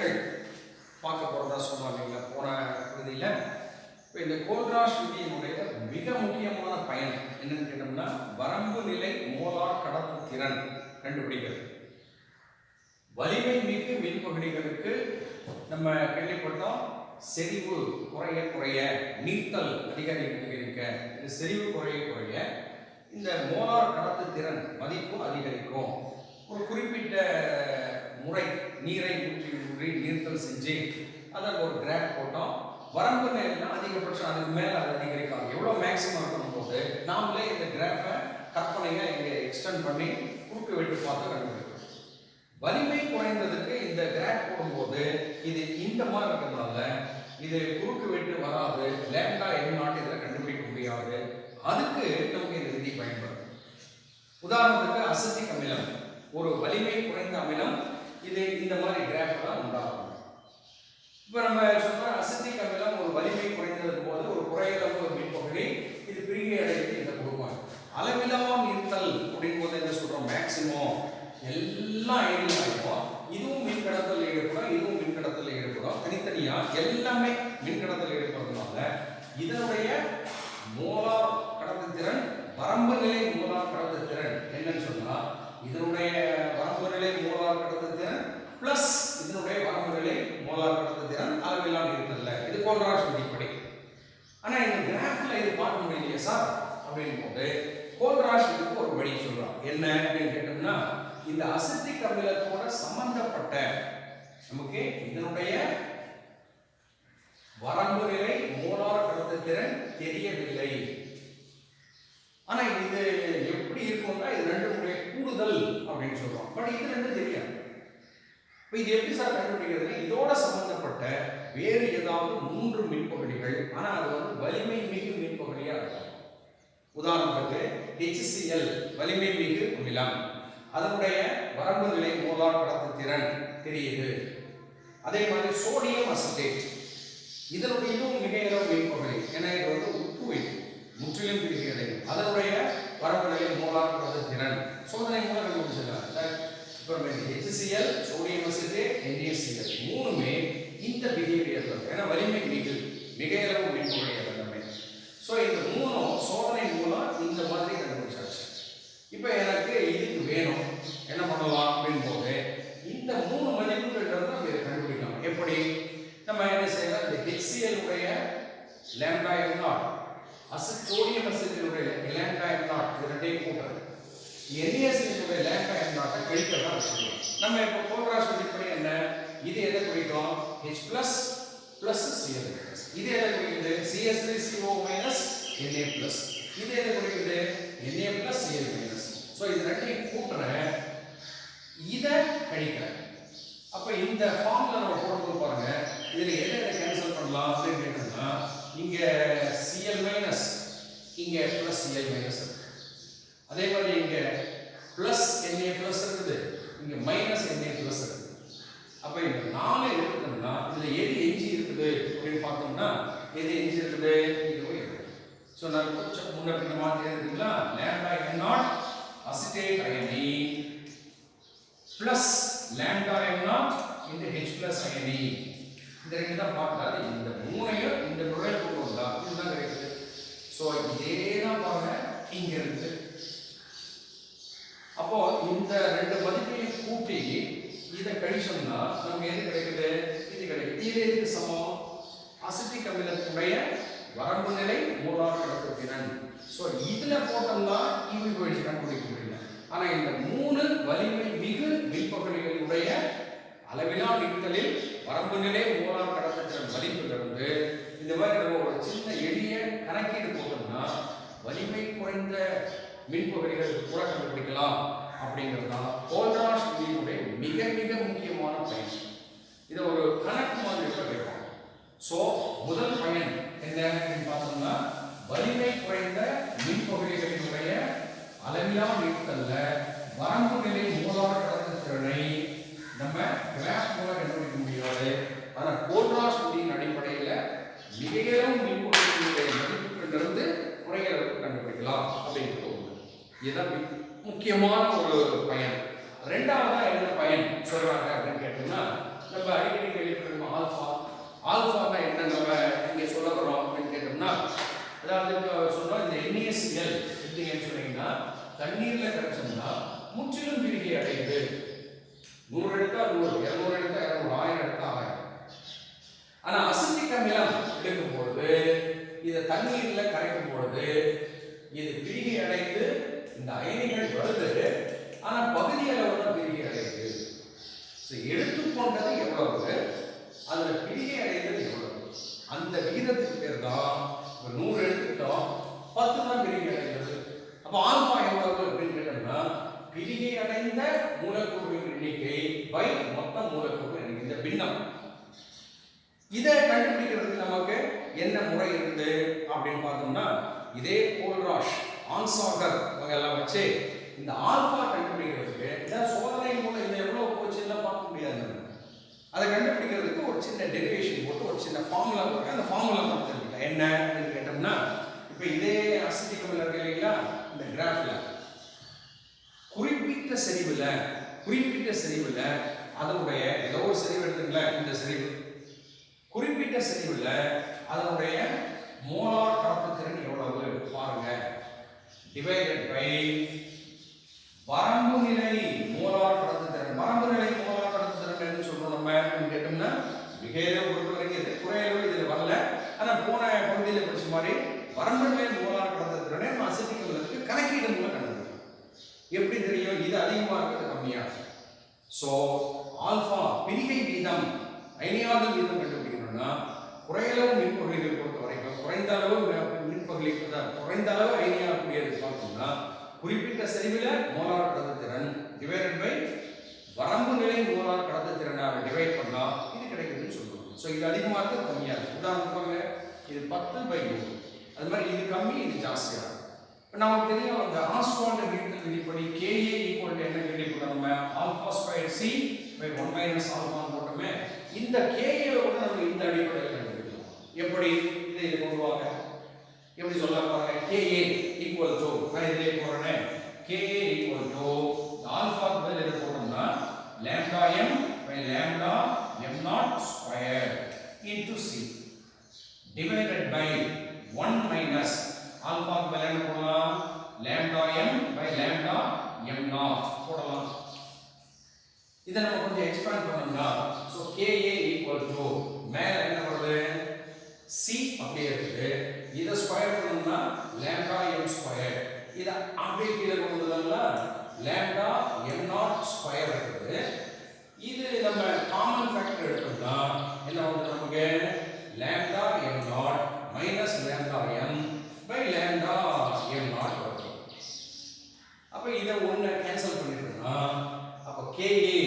பயன்கள் பார்க்க போகிறதா சொன்னோம் இல்லைங்களா போன பகுதியில். இப்போ இந்த கோல்ராஷ் விதியினுடைய மிக முக்கியமான பயன் என்னன்னு கேட்டோம்னா வரம்பு நிலை மோலார் கடத்து திறன் கண்டுபிடிக்கிறது. வலிமை மிகு மின்பகுதிகளுக்கு நம்ம கேள்விப்பட்டோம் செறிவு குறைய குறைய நீர்த்தல் அதிகரிக்க இந்த செறிவு குறைய குறைய இந்த மோலார் கடத்து திறன் மதிப்பு அதிகரிக்கும். ஒரு குறிப்பிட்ட முறை நீரை ஊற்றி நீர்த்தல் செஞ்சு அதை ஒரு கிராஃப் போட்டோம். வரம்பு நிலைனா அதிகபட்சம் அதுக்கு மேலே அது அதிகரிக்கும். எவ்வளோ மேக்ஸிமம் இருக்கணும் போது நாமளே இந்த கிராஃபை கற்பனையை இங்கே எக்ஸ்டெண்ட் பண்ணி குறுக்கு வெட்டு பார்த்து கண்டுபிடிக்கிறோம். வலிமை குறைந்ததுக்கு இந்த கிராஃப் போடும்போது இது இந்த மாதிரி இருக்கிறதுனால இது குறுக்கு வெட்டு வராது, லேம்டா M0 இதில் கண்டுபிடிக்க முடியாது. அதுக்கு நமக்கு இந்த விதி பயன்படும். உதாரணத்துக்கு அசிட்டிக் அமிலம் ஒரு வலிமை குறைந்த அமிலம், இது இந்த மாதிரி கிராஃப் தான் உண்டாகும். இப்போ நம்ம சொல்ற அசிட்டிக் அமிலம் ஒரு வலிமை குறைந்ததுக்கு போது ஒரு குறையளவு ஒரு மின்பகுதி இது பிரிகை அடைந்து இதை கொடுக்கும். அளவிலா நீர்த்தல் அப்படிங்கும் போது என்ன சொல்றோம், மேக்சிமம் எல்லாம் இருக்கும். இதுவும் மின் கடத்தல் ஈடுபடும், இதுவும் மின் கடத்தல் ஈடுபடும். தனித்தனியா எல்லாமே மின் கடத்தல் ஈடுபடுறதுனால இதனுடைய மோலார் கடத்துத்திறன் வரம்பு நிலை மோலார் கடத்துத்திறன் என்னன்னு சொன்னா இதனுடைய வரம்பு நிலை மோலார் கடத்துத்திறன் பிளஸ் இதனுடைய வரம்பு நிலை மோலார் கடத்துத்திறன் அளவிலா நீர்த்தல்ல. இது கோல்ராஷ் விதிப்படி. ஆனா இந்த கிராஃப்ல இது பார்க்க முடியலையே சார் அப்படின் போது கோல்ராஷ் இதுக்கு ஒரு வழி சொல்றோம். என்ன அப்படின்னு கேட்டோம்னா இந்த அசிட்டிக் அமிலத்தோட சம்பந்தப்பட்ட நமக்கு இதனுடைய வரம்பு நிலை மோலார் கடத்துத்திறன் தெரியவில்லை. ஆனா இது எப்படி இருக்கும்னா இது ரெண்டுடைய கூடுதல் அப்படின்னு சொல்றோம். பட் இது ரெண்டும் தெரியாது. இப்போ இது எப்படி சார் கண்டுபிடிக்கிறது? இதோட சம்பந்தப்பட்ட வேறு ஏதாவது 3 மின்பகுதிகள், ஆனா அது வந்து வலிமை மிகு மின்பகுதியா இருக்கும். உதாரணத்துக்கு HCl வலிமை மிகு அமிலம், அதனுடைய வரம்பு நிலை மோலார் கடத்துத்திறன் தெரியுது. அதே மாதிரி சோடியம் அசிட்டேட் இதனுடைய இதுவும் மிக அளவு மின்பகுதி, ஏன்னா இது வந்து உப்பு வைக்கும் முற்றிலும் பிரிகை அடையும். அதனுடைய வரம்பு நிலை மோலார் கடத்துத்திறன் சோதனை மூலம் கண்டுபிடிச்சிடலாம். இப்போ HCl சோடியம் அசிட்டேட் NaCl மூணுமே இந்த பிஹேவியர் தான், ஏன்னா வலிமை மிக அளவு மின்பகுதி எல்லாமே. ஸோ இந்த மூணும் சோதனை மூலம் இந்த மாதிரி கண்டுபிடிச்சாச்சு. இப்போ எனக்கு இதுக்கு வேணும் என்ன பண்ணலாம் அப்படின் போது இந்த 3 மதிப்புகள் நம்ம இதை கண்டுபிடிக்கலாம். எப்படி நம்ம என்ன செய்யலாம், இந்த HCl உடைய lambda M0 sodium அசிட்டேட்டுடைய lambda M0 இது ரெண்டையும் கூட்டுறது, NaCl உடைய லேம்டா M0 கழிக்கிறதா வச்சுக்கலாம். நம்ம இப்போ கோல்ராஷ் விதிப்படி என்ன, இது எதை குறிக்கும் H plus plus Cl minus, இது எதை குறிக்குது CS3CO minus Na plus, இது எதை குறிக்குது Na plus Cl minus. So இது ரெண்டையும் கூட்டுறேன், இதை கழிக்கிறேன். அப்போ இந்த ஃபார்ம்ல நம்ம போடும்போது பாருங்க இதில் எதை கேன்சல் பண்ணலாம் அப்படின்னு கேட்டோம்னா இங்க Cl மைனஸ் இங்க பிளஸ் Cl மைனஸ் இருக்கு. அதே மாதிரி இங்க பிளஸ் Na பிளஸ் இருக்குது, இங்க மைனஸ் Na பிளஸ் இருக்கு. அப்போ இந்த 4 எடுத்துட்டோம்னா இதுல எது எஞ்சி இருக்குது அப்படின்னு பார்த்தோம்னா எது எஞ்சி இருக்குது இதுவும் இருக்குது. ஸோ நான் கொஞ்சம் முன்ன பின்ன மாற்றி இருக்குங்களா, lambda M0 acetate ione plus lambda M0 into H plus ione. இந்த ரெண்டு தான் பார்க்கறாது. இந்த மூணையும் இந்த முறையில் கொண்டு வந்தா இதுதான் கிடைக்குது. ஸோ இதே தான் பாருங்க இங்க இருக்கு. அப்போ இந்த ரெண்டு மதிப்பையும் கூட்டி இதை கழிச்சோம்னா நமக்கு எது கிடைக்குது, இது கிடைக்குது. இது எதுக்கு சமம், அசிட்டிக் அமிலத்துடைய வரம்பு நிலை மோலார் கடத்துத்திறன். ஸோ இதுல போட்டோம்னா இவை கண்டுபிடிக்க முடியல. ஆனா இந்த 3 வலிமை மிகு மின்பகுதிகளுடைய அளவிலா நீர்த்தலில் வரம்பு நிலை மோலார் கடத்துத்திறன் மதிப்பிலிருந்து இந்த மாதிரி நம்ம ஒரு சின்ன எளிய கணக்கீடு போட்டோம்னா வலிமை குறைந்த மின்பகுதிகளுக்கு கூட கண்டுபிடிக்கலாம் அப்படிங்கிறது தான் கோல்ராஷ் விதியினுடைய மிக மிக முக்கியமான பயன். இதை ஒரு கணக்கு மாதிரி கேட்போம். ஸோ முதல் பயன் என்ன பார்த்தோம்னா வலிமை குறைந்த மின்பகுதிகளினுடைய அளவிலா நீர்த்தல்ல வரம்பு நிலை மோலார் கடத்துத்திறனை நம்ம கிராஃப் மூலம் கண்டுபிடிக்க முடியாது. ஆனால் கோல்ராஷ் விதியின் அடிப்படையில் மிகவும் மின்பகுதிகளுடைய மதிப்புகளிலிருந்து குறைகளவுக்கு கண்டுபிடிக்கலாம் அப்படிங்கிறது ஒன்று. இதுதான் முக்கியமான ஒரு பயன். ரெண்டாவதா என்ன பயன் சொல்றாங்க அப்படின்னு கேட்டோம்னா நம்ம அடிக்கடி தண்ணீர்ல கரைச்சோம்னா முற்றிலும் பிரிகை அடையுது. 100 எடுத்தா 100, 200 எடுத்தா 200, 1000 எடுத்தா 1000. ஆனா அசிட்டிக் அமிலம் எடுக்கும் பொழுது இதை தண்ணீர்ல கரைக்கும் பொழுது இது பிரிகை அடைந்து இந்த அயனிகள் வருது. ஆனா பகுதி அளவு தான் பிரிகை அடையுது. எடுத்துக்கொண்டது எவ்வளவு, அதுல பிரிகை அடைந்தது எவ்வளவு, அந்த விகிதத்துக்கு பேர் தான் 100 எடுத்துக்கிட்டோம் 10 தான் பிரிகை அடைந்தது. அப்ப ஆல்பா எவ்வளவு அப்படின்னு கேட்டோம்னா பிரிகை அடைந்த மூலக்கூறுகளின் எண்ணிக்கை பை மொத்த மூலக்கூறுகள் எண்ணிக்கை, இந்த பின்னம். இதை கண்டுபிடிக்கிறதுக்கு நமக்கு என்ன முறை இருக்குது அப்படின்னு பார்த்தோம்னா இதே கோல்ராஷ், ஆன்சாகர் எல்லாம் வச்சு இந்த ஆல்பா கண்டுபிடிக்கிறதுக்கு சோதனை மூலம் இந்த எவ்வளவு போச்சுன்னா பார்க்க முடியாது. அதை கண்டுபிடிக்கிறதுக்கு ஒரு சின்ன டெரிவேஷன் போட்டு ஒரு சின்ன ஃபார்முலா போட்டு அந்த ஃபார்முலா பார்த்துருக்கீங்க என்ன அப்படின்னு கேட்டோம்னா இப்போ இதே அசிட்டிக் அமிலம் இருக்கு இல்லைங்களா, இந்த கிராஃப்ல குறிப்பிட்ட செறிவுல அதனுடைய ஏதோ ஒரு செறிவு எடுத்துங்களா, இந்த செறிவு குறிப்பிட்ட செறிவுல அதனுடைய மோலார் கடத்துத்திறன் எவ்வளவு பாருங்க, டிவைடட் பை வரம்பு நிலை மோலார் கடத்துத்திறன். வரம்பு நிலை மோலார் கடத்துத்திறன் என்ன சொல்றோம் நம்ம கேட்டோம்னா மிகையில பொறுத்த வரைக்கும் இது குறையளவு இதுல வரல. ஆனா போன பகுதியில் படிச்ச மாதிரி வரம்பு நிலை மோலார் கடத்துத்திறனை நம்ம அசிட்டிக் அமிலத்துக்கு கணக்கீடு மூலம் கண்டுபிடிக்கலாம். எப்படி தெரியும் இது அதிகமா இருக்கிறது கம்மியா? சோ ஆல்பா பிரிகை வீதம் அயனியாதல் வீதம் கண்டுபிடிக்கணும்னா குறையளவு மின்பகுளிகள் பொறுத்த வரைக்கும் குறைந்த அளவு அயனியாகக்கூடியது பார்த்தோம்னா குறிப்பிட்ட செறிவில் மோலார் கடத்துத்திறன் டிவைடட் பை வரம்பு நிலை மோலார் கடத்துத்திறனாக டிவைட் பண்ணா இது கிடைக்குதுன்னு சொல்லுவோம். ஸோ இது அதிகமாக இருக்குது கம்மியாக இருக்குது. உதாரணத்துக்காக இது 10/100, அது மாதிரி இது கம்மி இது ஜாஸ்தியாக. இப்போ நமக்கு தெரியும் அந்த ஆஸ்வால்ட் விதிப்படி KA ஈக்குவல் என்ன கேள்விப்பட்டோம் நம்ம, alpha square C by 1 - alpha போட்டோமே. இந்த KA விட நம்ம இந்த அடிப்படையில் கண்டுபிடிக்கலாம். எப்படி இதை கொண்டு வாங்க, எப்படி சொல்ல பாருங்க. KA ஈக்குவல் டு நான் இதிலே போடுறேன், KA ஈக்குவல் டு ஆல்பாக்கு பதில் எது போட்டோம்னா lambda m by lambda m0 square into C divided by 1 minus ஆல்பாக்கு பதில் என்ன போடலாம், lambda m by lambda m0 போடலாம். இதை நம்ம கொஞ்சம் எக்ஸ்பேண்ட் பண்ணோம்னா ஸோ KA ஈக்குவல் டு மேலே என்ன வருது C அப்படியே இருக்குது, இதை ஸ்கொயர் பண்ணோம்னா lambda m ஸ்கொயர், இதை அப்படியே கீழே கொண்டு வந்தோம்னா lambda m0 ஸ்கொயர் இருக்குது. இது நம்ம காமன் ஃபேக்டர் எடுத்தோம்னா என்ன வந்து நமக்கு lambda m0 minus lambda m by lambda m0 வருது. அப்ப இதை ஒன்று கேன்சல் பண்ணிட்டோம்னா அப்போ KA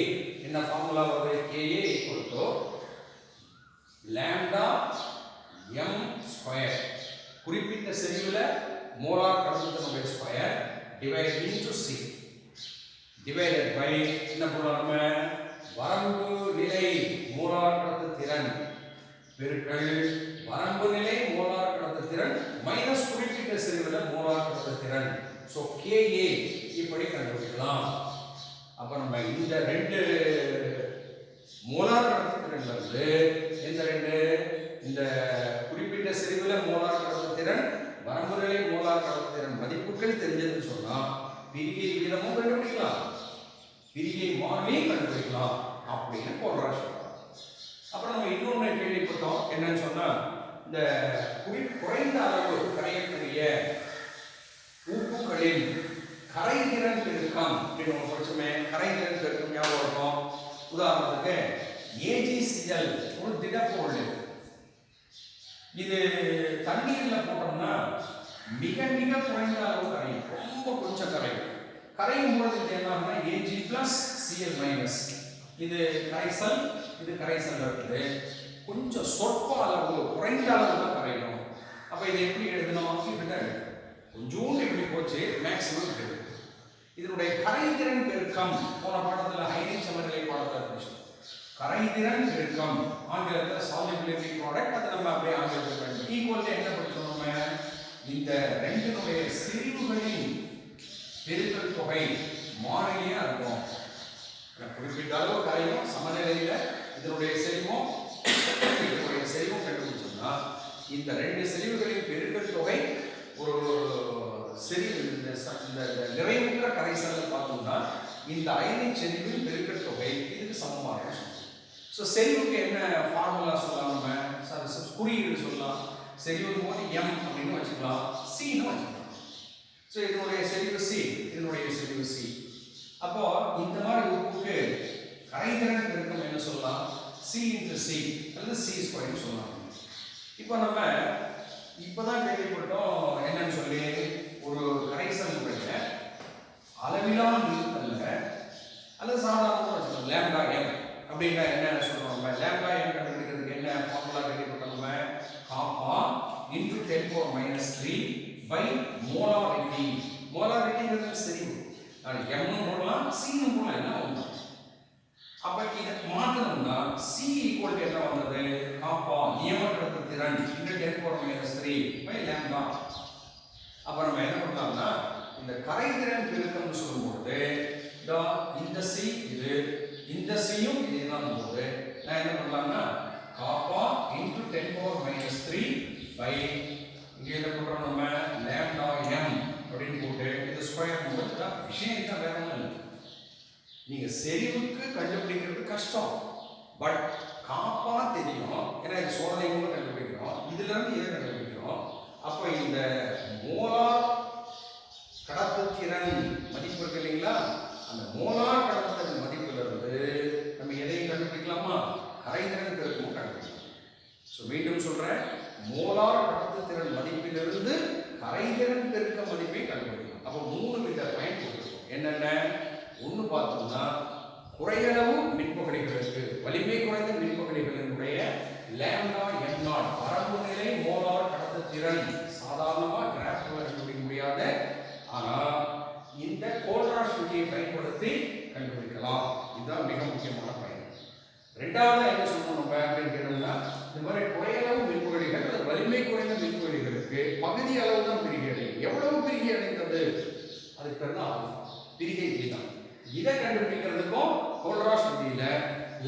என்ன ஃபார்முலா வருது, KA equal to lambda m square குறிப்பிட்ட செறிவுல மோலார் கடத்துத்திறனுடைய square divide into C divided by என்ன போடலாம் நம்ம, வரம்பு நிலை மோலார் கடத்துத்திறன் பெருக்கல் வரம்பு நிலை மோலார் கடத்துத்திறன் மைனஸ் குறிப்பிட்ட செறிவுல மோலார் கடத்துத்திறன். ஸோ KA இப்படி கண்டுபிடிக்கலாம். அப்ப நம்ம இந்த ரெண்டு மோலார் கடத்துத்திறன்ல இருந்து இந்த ரெண்டு, இந்த குறிப்பிட்ட செறிவுல மோலார் கடத்துத்திறன் வரம்பு நிலை மோலார் கடத்துத்திறன் மதிப்புகள் தெரிஞ்சதுன்னு சொன்னா பிரிகை வீதமும் கண்டுபிடிக்கலாம், பிரிகை மாறிலியும் கண்டுபிடிக்கலாம் அப்படின்னு கோல்ராஷ் சொல்றாங்க. அப்புறம் நம்ம இன்னொன்று கேள்விப்பட்டோம் என்னன்னு சொன்னா இந்த குறைந்த அளவு கரையக்கூடிய உப்புகளின் கரைதிறன் பெருக்கம் அப்படின்னு ஒன்று படிச்சோமே. கரைதிறன் பெருக்கம் ஞாபகம் இருக்கும். உதாரணத்துக்கு AgCl ஒரு திடப்பொருள், இது தண்ணீர்ல போட்டோம்னா மிக மிக குறைந்த அளவு கரையும், ரொம்ப கொஞ்சம் கரையும். கரையும் பொழுது என்ன ஆகும்னா Ag plus Cl minus, இது கரைசல் இது கரைசல் இருக்குது, கொஞ்சம் சொற்ப அளவு குறைந்த அளவு தான் கரையும். அப்ப இது எப்படி எழுதணும், இப்படிதான் எழுதணும். கொஞ்சோண்டு இப்படி போச்சு, மேக்ஸிமம் இப்படி இருக்கு. இதனுடைய கரைதிறன் பெருக்கம் போன பாடத்துல ஹைட்ரஜன் சமநிலை பாடத்துல படிச்சோம். கரைதிறன் பெருக்கம் ஆங்கிலத்தில் சால்யுபிலிட்டி ப்ராடக்ட், அது நம்ம அப்படியே ஆங்கிலத்தில் படிச்சோம். ஈக்குவல் என்ன படிச்சோம் நம்ம, இந்த ரெண்டினுடைய செறிவுகளின் பெருக்கல் தொகை மாறிலியா இருக்கும். குறிப்பிட்ட அளவு கரையும் சமநிலையில இதனுடைய செறிவும் கண்டுபிடிச்சோம்னா இந்த ரெண்டு செறிவுகளின் பெருக்கல் தொகை ஒரு சரி இந்த நிறைவுற்ற கரைசல் பார்த்தோம்னா இந்த அயனின் செறிவின் பெருக்கல் தொகை இதுக்கு சமமாக இருக்கும். ஸோ செறிவுக்கு என்ன ஃபார்முலா சொல்லலாம், நம்ம குறியீடு சொல்லலாம். செறிவு போது m அப்படின்னு வச்சுக்கலாம், cன்னு வச்சுக்கலாம். ஸோ இதனுடைய செறிவு c, இதனுடைய செறிவு c. அப்போ இந்த மாதிரி உப்புக்கு கரைதிறன் பெருக்கம் என்ன சொல்லலாம், c into c அல்லது c ஸ்கொயர்னு சொல்லலாம். இப்போ நம்ம இப்போதான் கேள்விப்பட்டோம் என்னன்னு சொல்லி, ஒரு கரைசலுடைய அளவிலா நீர்த்தல்ல அல்லது சாதாரணமாக வச்சுக்கோங்க லேம்டா m அப்படின்னா என்ன சொல்றோம், நம்ம லேம்டா m கண்டுபிடிக்கிறதுக்கு என்ன ஃபார்முலா கேள்விப்பட்டோம், நம்ம காப்பா into 10⁻³ by molarity. மோலாரிட்டிங்கிறது செறிவு. நான் m னு போடலாம், c னு போடலாம், என்ன ஒண்ணு. அப்ப இத மாத்தணும்னா c ஈக்குவல் என்ன வந்தது, காப்பா நியமக்கடத்து திறன் into 10⁻³ by லாம்டா. அப்ப நம்ம என்ன பண்ணலாம்னா இந்த கரைதிறன் பெருக்கம்னு சொல்லும்போது இந்த c இது, இந்த c-யும் இதுதான் போது நான் என்ன பண்ணலாம்னா காப்பா into 10⁻³ by இங்க என்ன பண்றோம், நம்ம லாம்டா m அப்படின்னு போட்டு இது ஸ்கொயர் போட்டா விஷயம் தான், வேற ஒண்ணும் இல்லை. நீங்க செறிவுக்கு கண்டுபிடிக்கிறது கஷ்டம், பட் காப்பா தெரியும், ஏன்னா இது சோதனை மூலம் கண்டுபிடிக்கிறோம், இதுல இருந்து இதை கண்டுபிடிக்கிறோம். அப்ப இந்த மோலார் கடத்துத்திறன் மதிப்பு இருக்கு இல்லைங்களா, அந்த மோலார் கடத்துத்திறன் மதிப்புல இருந்து நம்ம எதையும் கண்டுபிடிக்கலாமா, கரைதிறன் பெருக்கமும் கண்டுபிடிக்கலாம். ஸோ மீண்டும் சொல்றேன், மோலார் கடத்துத்திறன் மதிப்பிலிருந்து கரைதிறன் பெருக்க மதிப்பை கண்டுபிடிக்கலாம். அப்போ 3 வித பயன் கொடுத்துருக்கோம். என்னென்ன, ஒன்று பார்த்தோம்னா குறையளவு மின்பகுளிகளுக்கு வலிமை குறைந்த மின்பகுளிகளினுடைய லாம்டா m0 வரம்பு நிலை மோலார் கடத்துத்திறன் சாதாரணமாக கிராஃப்ல கண்டுபிடிக்க முடியாத, ஆனால் இந்த கோல்ராஷ் விதியை பயன்படுத்தி கண்டுபிடிக்கலாம். இதுதான் மிக முக்கியமான பயன். ரெண்டாவது என்ன சொல்லணும் நம்ம அப்படின்னு கேட்டோம்னா, இந்த மாதிரி குறையளவு மின்பகுளிகள் அல்லது வலிமை குறைந்த மின்பகுளிகளுக்கு பகுதி அளவு தான் பிரிகை அடையும். எவ்வளவு பிரிகை அடைந்தது அதுக்கு பேர் தான் ஆல்பா, பிரிகை வீதம். இதை கண்டுபிடிக்கிறதுக்கும் கோல்ராஷ் விதியில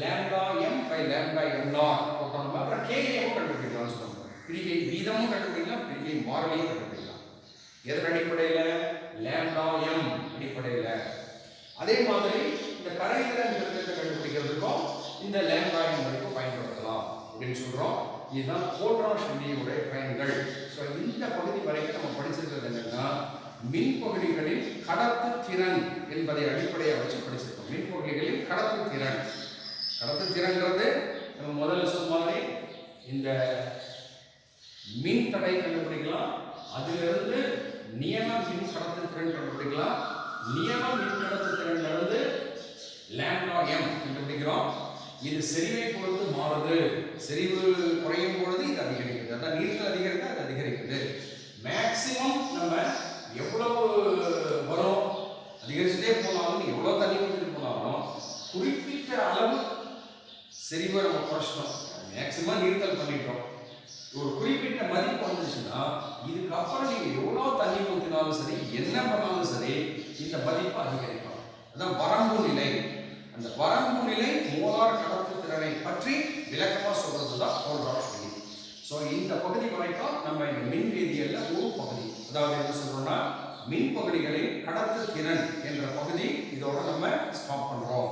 lambda m by lambda m0 போட்டோம்னா அப்புறம் km கண்டுபிடிக்கலாம். சொல்லுவாங்க பிரிகை வீதமும் கண்டுபிடிக்கலாம், பிரிகை மாறிலியும் கண்டுபிடிக்கலாம். எதன் அடிப்படையில், லாம்டா m அடிப்படையில். அதே மாதிரி இந்த கரைதிறன் பெருக்கத்தை கண்டுபிடிக்கிறதுக்கும் இந்த லாம்டா m மதிப்பு பயன்படுத்தலாம் அப்படின்னு சொல்றோம். இதுதான் கோல்ராஷ் விதியுடைய பயன்கள். ஸோ இந்த பகுதி வரைக்கும் நம்ம படிச்சிருக்கிறது என்னன்னா, மின்பகுளிகளின் கடத்து திறன் என்பதை அடிப்படையாக வச்சு படிச்சிருக்கோம். மின்பகுளிகளின் கடத்து திறன், கடத்து திறன்றது நம்ம முதல்ல சொன்ன மாதிரி இந்த மின் தடை கண்டுபிடிக்கலாம், அதிலிருந்து நியம மின் கடத்து திறன் கண்டுபிடிக்கலாம், நியம மின் கடத்து திறன்ல இருந்து லாம்டா m கண்டுபிடிக்கிறோம். இது செறிவை பொறுத்து மாறுது, செறிவு குறையும் பொழுது இது அதிகரிக்குது, அதான் நீர்த்தல் அதிகரிக்குது, அது அதிகரிக்குது. மேக்சிமம் நம்ம எவ்வளவு வரும் அதிகரிச்சுட்டே போனாலும், எவ்வளவு தண்ணி ஊற்றிட்டு போனாலும் குறிப்பிட்ட அளவு செறிவை நம்ம குறைச்சிட்டோம், மேக்சிமம் நீர்த்தல் பண்ணிட்டோம். ஒரு குறிப்பிட்ட மதிப்பு வந்துச்சுன்னா இதுக்கப்புறம் நீங்க எவ்வளவு தண்ணி ஊற்றினாலும் சரி, என்ன பண்ணாலும் சரி, இந்த மதிப்பு அதிகரிக்கும். அதான் வரம்பு நிலை. அந்த வரம்பு நிலை மோலார் கடத்து திறனை பற்றி விளக்கமா சொல்றதுதான் கோல்ராஷ் விதி. ஸோ இந்த பகுதி வரைக்கும் நம்ம இந்த மின் வேதியியல்ல ஒரு பகுதி, அதாவது என்ன சொல்றோம்னா மின் பகுதிகளின் கடத்து திறன் என்ற பகுதி இதோட நம்ம ஸ்டாப் பண்றோம்.